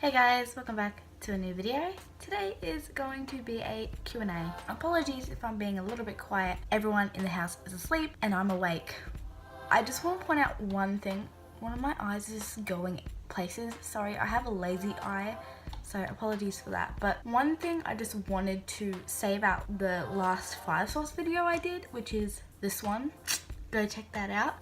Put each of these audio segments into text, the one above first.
Hey guys, welcome back to a new video. Today is going to be a Q&A. Apologies if I'm being a little bit quiet. Everyone in the house is asleep and I'm awake. I just want to point out one thing. One of my eyes is going places. Sorry, I have a lazy eye, so apologies for that. But one thing I just wanted to say about the last 5 sauce video I did, which is this one. Go check that out.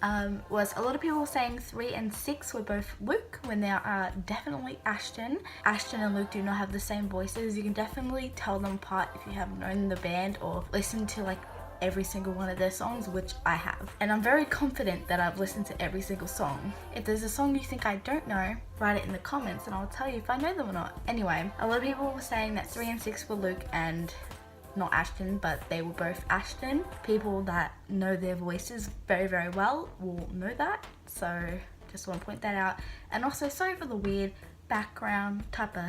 Was a lot of people saying 3 and 6 were both Luke when they are definitely Ashton. Ashton and Luke do not have the same voices. You can definitely tell them apart if you have known the band or listened to like every single one of their songs, which I have. And I'm very confident that I've listened to every single song. If there's a song you think I don't know, write it in the comments and I'll tell you if I know them or not. Anyway, a lot of people were saying that 3 and 6 were Luke and not Ashton, but they were both Ashton. People that know their voices very, very well will know that. So just want to point that out. And also, sorry for the weird background type of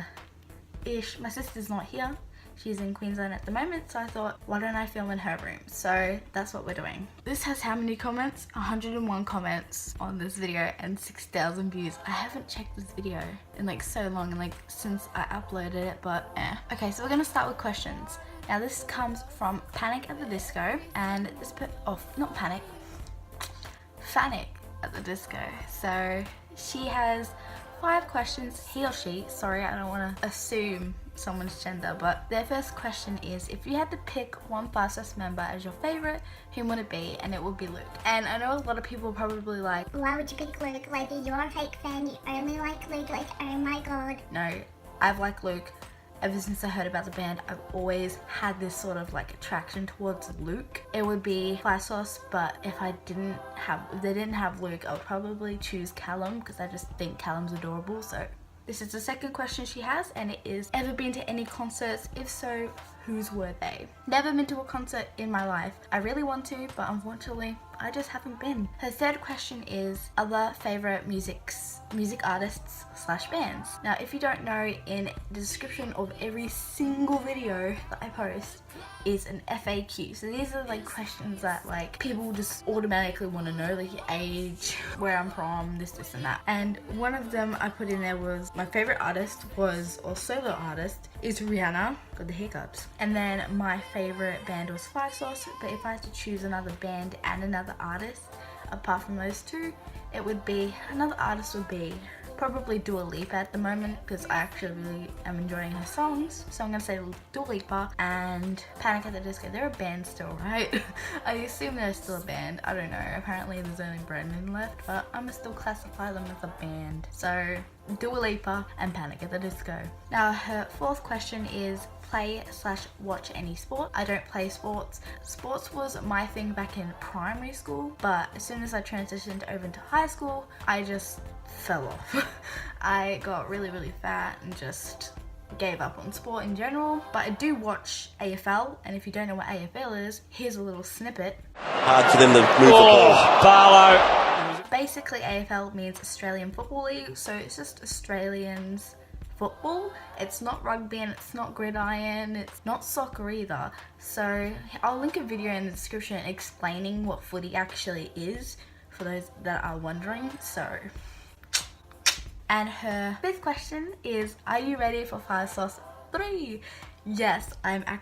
ish. My sister's not here. She's in Queensland at the moment, so I thought, why don't I film in her room? So that's what we're doing. This has how many comments? 101 comments on this video and 6,000 views. I haven't checked this video in like so long, like since I uploaded it, but Okay, so we're gonna start with questions. Now this comes from Panic at the Disco, and this not Panic, Fanic at the Disco. So she has 5 questions, he or she, sorry, I don't want to assume someone's gender, but their first question is, if you had to pick one 5 sauce member as your favorite, who would it be? And it would be Luke. And I know a lot of people are probably like, why would you pick Luke? Like, you're a fake fan, you only like Luke, like, oh my god. No, I've liked Luke ever since I heard about the band. I've always had this sort of like attraction towards Luke. It would be 5 sauce, but if they didn't have Luke, I would probably choose Callum because I just think Callum's adorable. So this is the second question she has, and it is, ever been to any concerts? If so, whose were they? Never been to a concert in my life. I really want to, but unfortunately I just haven't been. Her third question is other favorite music artists / bands. Now if you don't know, in the description of every single video that I post is an FAQ. So these are like questions that like people just automatically want to know, like your age, where I'm from, this and that. And one of them I put in there was my favorite artist was, or solo artist, is Rihanna. Got the hiccups. And then my favorite band was 5 sauce, but if I had to choose another band and another artist apart from those two, it would be, another artist would be probably Dua Lipa at the moment, because I actually really am enjoying her songs. So I'm gonna say Dua Lipa and Panic at the Disco. They're a band still, right? I assume they're still a band. I don't know. Apparently there's only Brendan left, but I'm gonna still classify them as a band. So Dua Lipa and Panic at the Disco. Now her fourth question is play / watch any sport. I don't play sports. Sports was my thing back in primary school, but as soon as I transitioned over into high school, I just fell off. I got really, really fat and just gave up on sport in general. But I do watch AFL, and if you don't know what AFL is, here's a little snippet. Hard for them to move the ball. Barlow. Basically, AFL means Australian Football League, so it's just Australians football. It's not rugby and it's not gridiron, it's not soccer either. So I'll link a video in the description explaining what footy actually is for those that are wondering. So, and her fifth question is, are you ready for 5 sauce 3? Yes, I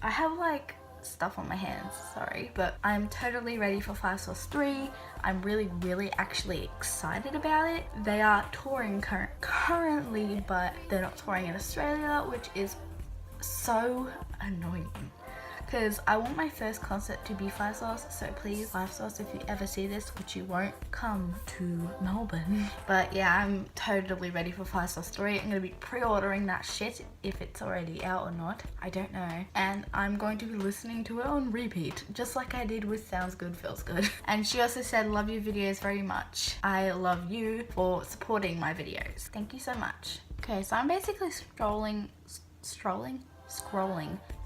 have like stuff on my hands, sorry, but I'm totally ready for 5 sauce 3. I'm really actually excited about it. They are touring currently, but they're not touring in Australia, which is so annoying because I want my first concert to be 5 sauce. So please, 5 sauce, if you ever see this, which you won't, come to Melbourne. But yeah, I'm totally ready for 5 sauce 3. I'm gonna be pre-ordering that shit if it's already out or not, I don't know. And I'm going to be listening to it on repeat, just like I did with Sounds Good Feels Good. And she also said, love your videos very much. I love you for supporting my videos. Thank you so much. Okay, so I'm basically scrolling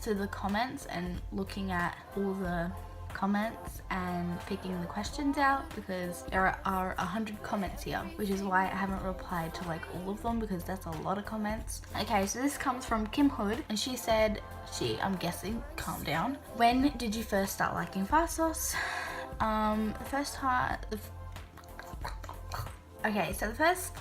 to the comments and looking at all the comments and picking the questions out, because there are 100 comments here, which is why I haven't replied to like all of them, because that's a lot of comments. Okay, so this comes from Kim Hood, and she said, I'm guessing, calm down, when did you first start liking 5 sauce? The first time Okay, so the first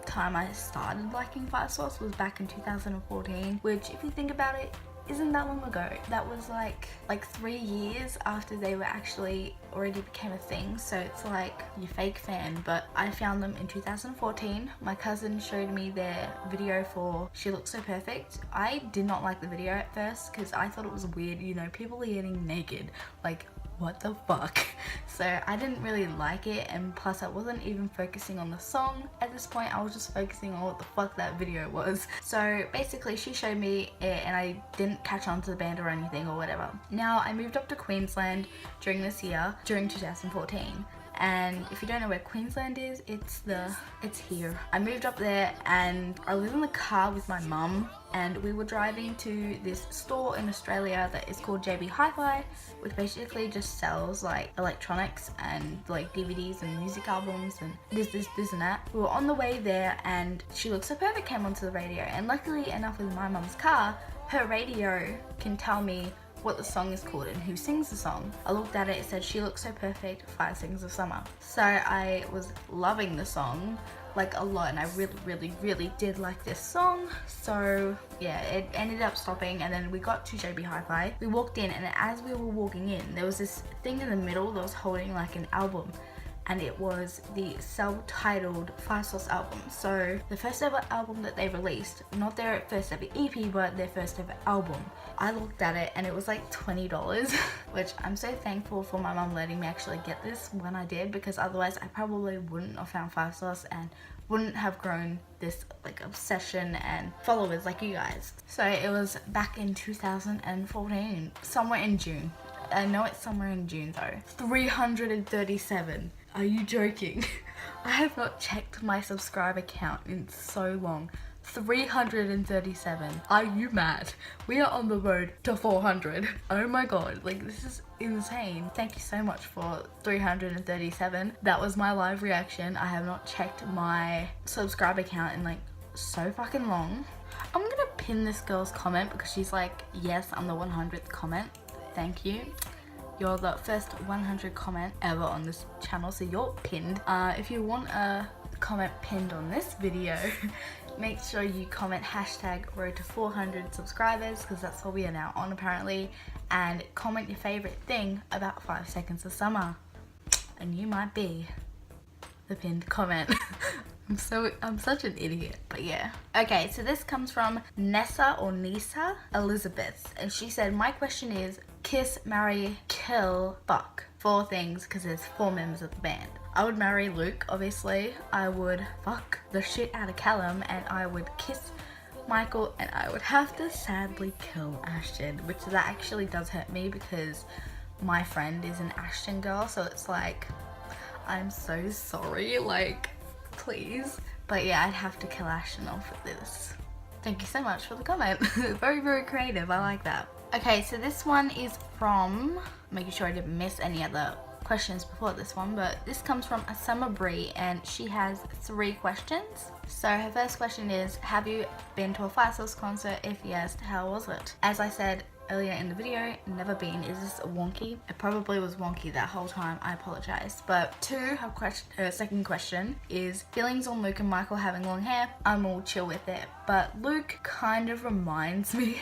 time I started liking Fire Sauce was back in 2014, which if you think about it, isn't that long ago. That was like 3 years after they were actually already became a thing, so it's like you fake fan. But I found them in 2014. My cousin showed me their video for She Looks So Perfect. I did not like the video at first because I thought it was weird, you know, people are getting naked, like what the fuck. So I didn't really like it, and plus I wasn't even focusing on the song at this point. I was just focusing on what the fuck that video was. So basically she showed me it and I didn't catch on to the band or anything or whatever. Now I moved up to Queensland during this year, during 2014. And if you don't know where Queensland is, it's here. I moved up there and I was in the car with my mum, and we were driving to this store in Australia that is called JB Hi-Fi, which basically just sells like electronics and like DVDs and music albums and this and that. We were on the way there and She Looks So Perfect came onto the radio, and luckily enough with my mum's car, her radio can tell me what the song is called and who sings the song. I looked at it, it said She Looks So Perfect, Fire Sings of Summer. So I was loving the song like a lot, and I really did like this song. So yeah, it ended up stopping, and then we got to JB Hi-Fi. We walked in, and as we were walking in, there was this thing in the middle that was holding like an album, and it was the self-titled Fire Sauce album. So the first ever album that they released, not their first ever EP, but their first ever album. I looked at it and it was like $20, which I'm so thankful for my mum letting me actually get this when I did, because otherwise I probably wouldn't have found Fire Sauce and wouldn't have grown this like obsession and followers like you guys. So it was back in 2014, somewhere in June. I know it's somewhere in June though. 337. Are you joking? I have not checked my subscriber count in so long. 337. Are you mad? We are on the road to 400. Oh my god, like this is insane. Thank you so much for 337. That was my live reaction. I have not checked my subscriber count in like so fucking long. I'm gonna pin this girl's comment because she's like, yes, I'm the 100th comment. Thank you. You're the first 100 comment ever on this channel, so you're pinned. If you want a comment pinned on this video, make sure you comment hashtag road to 400 subscribers, because that's what we are now on apparently, and comment your favorite thing about 5 Seconds of Summer, and you might be the pinned comment. I'm such an idiot, but yeah. Okay, so this comes from Nessa or Nisa Elizabeth, and she said, my question is kiss, marry, kill, fuck. 4 things, because there's 4 members of the band. I would marry Luke, obviously. I would fuck the shit out of Callum, and I would kiss Michael, and I would have to sadly kill Ashton, which that actually does hurt me because my friend is an Ashton girl, so it's like, I'm so sorry, like, please. But yeah, I'd have to kill Ashton off with this. Thank you so much for the comment. Very creative, I like that. Okay, so this one is from, making sure I didn't miss any other questions before this one, but this comes from Asama Bree, and she has 3 questions. So her first question is, have you been to a Fire Sauce concert? If yes, how was it? As I said earlier in the video, never been. Is this wonky? It probably was wonky that whole time, I apologize. But her second question is, feelings on Luke and Michael having long hair? I'm all chill with it, but Luke kind of reminds me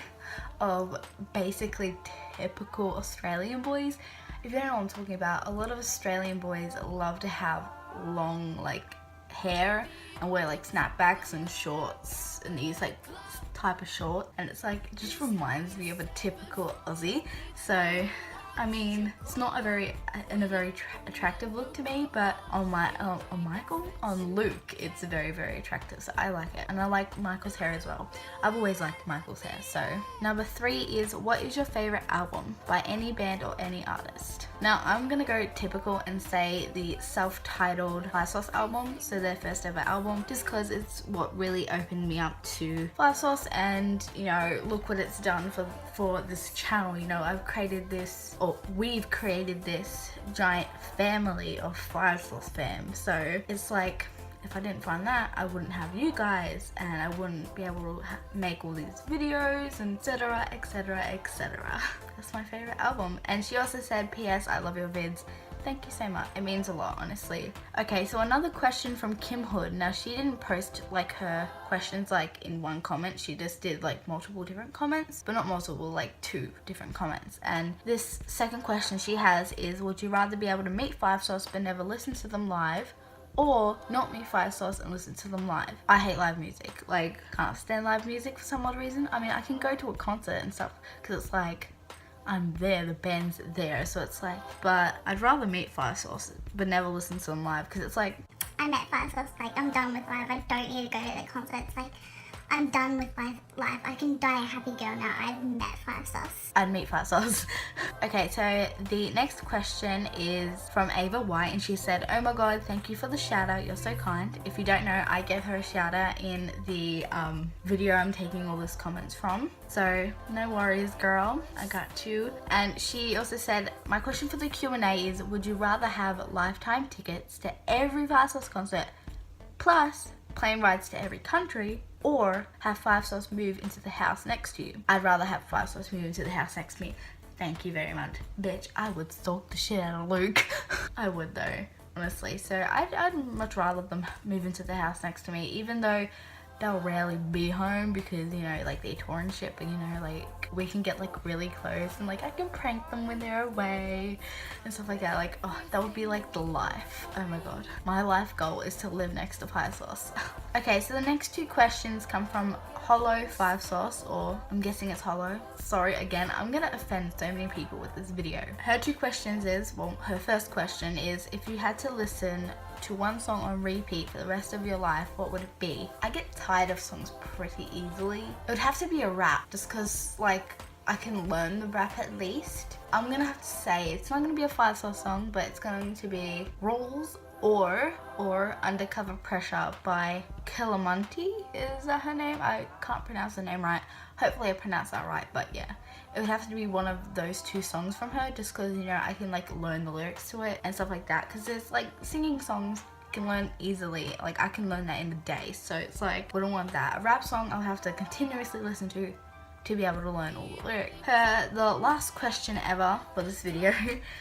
of basically typical Australian boys. If you don't know what I'm talking about, a lot of Australian boys love to have long like hair and wear like snapbacks and shorts and these like type of short, and it's like, it just reminds me of a typical Aussie. So I mean, it's not a very attractive look to me, but on Luke, it's very attractive, so I like it. And I like Michael's hair as well. I've always liked Michael's hair. So number 3 is, what is your favorite album by any band or any artist? Now I'm gonna go typical and say the self-titled Fire Sauce album, so their first ever album, just because it's what really opened me up to Fire Sauce, and you know, look what it's done for this channel. You know, we've created this giant family of Fire Sauce fam, so it's like, if I didn't find that, I wouldn't have you guys, and I wouldn't be able to make all these videos, and etc, etc, etc. That's my favorite album. And she also said, PS, I love your vids. Thank you so much. It means a lot, honestly. Okay, so another question from Kim Hood. Now, she didn't post like her questions like in one comment. She just did like multiple different comments, but not multiple, like 2 different comments. And this second question she has is, would you rather be able to meet 5 Sauce but never listen to them live, or not meet 5 Sauce and listen to them live? I hate live music. Like, can't stand live music for some odd reason. I mean, I can go to a concert and stuff because it's like, I'm there, the band's there, so it's like, but I'd rather meet 5 Sauce but never listen to them live, because it's like, I met 5 Sauce, like, I'm done with live. I don't need to go to the concerts. Like, I'm done with live. I can die a happy girl now. I've met 5 Sauce. I'd meet 5 Sauce. Okay, so the next question is from Ava White, and she said, oh my god, thank you for the shout out, you're so kind. If you don't know, I gave her a shout out in the video I'm taking all these comments from, so no worries girl, I got you. And she also said, my question for the Q&A is, would you rather have lifetime tickets to every 5 Sauce concert plus plane rides to every country, or have 5 Sauce move into the house next to you? I'd rather have 5 Sauce move into the house next to me. Thank you very much. Bitch, I would stalk the shit out of Luke. I would though, honestly. So I'd much rather them move into the house next to me, even though they'll rarely be home because, you know, like they tour and shit, but you know, like we can get like really close and like I can prank them when they're away and stuff like that. Like, oh, that would be like the life. Oh my god, my life goal is to live next to 5 Sauce. Okay, so the next 2 questions come from Hollow 5 Sauce, or I'm guessing it's Hollow. Sorry again, I'm gonna offend so many people with this video. Her 2 questions is, well, her first question is, if you had to listen to one song on repeat for the rest of your life, what would it be? I get tired of songs pretty easily. It would have to be a rap, just cause like I can learn the rap at least. I'm gonna have to say it's not gonna be a 5 Sauce song, but it's going to be Rules or Undercover Pressure by Killamunti. Is that her name? I can't pronounce the name right. Hopefully I pronounced that right, but yeah. It would have to be one of those 2 songs from her, just because, you know, I can like learn the lyrics to it and stuff like that, because there's like singing songs you can learn easily. Like I can learn that in a day, so it's like, wouldn't want that. A rap song I'll have to continuously listen to be able to learn all the lyrics. The last question ever for this video,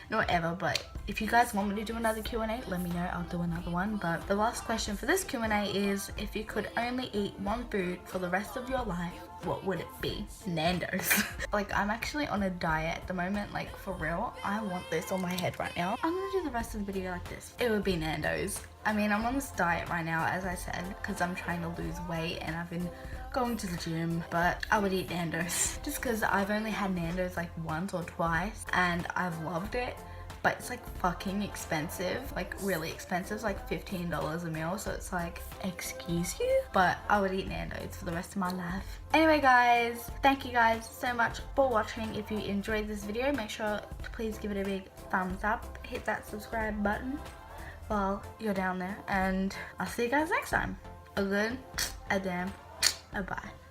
not ever, but if you guys want me to do another Q&A, let me know, I'll do another one. But the last question for this Q&A is, if you could only eat one food for the rest of your life, what would it be? Nando's. Like, I'm actually on a diet at the moment, like for real. I want this on my head right now. I'm gonna do the rest of the video like this. It would be Nando's. I mean, I'm on this diet right now, as I said, because I'm trying to lose weight and I've been going to the gym, but I would eat Nando's just because I've only had Nando's like once or twice and I've loved it, but it's like fucking expensive, like really expensive. It's like $15 a meal, so it's like, excuse you, but I would eat Nando's for the rest of my life. Anyway guys, thank you guys so much for watching. If you enjoyed this video, make sure to please give it a big thumbs up, hit that subscribe button while you're down there, and I'll see you guys next time. A good, a damn, a bye.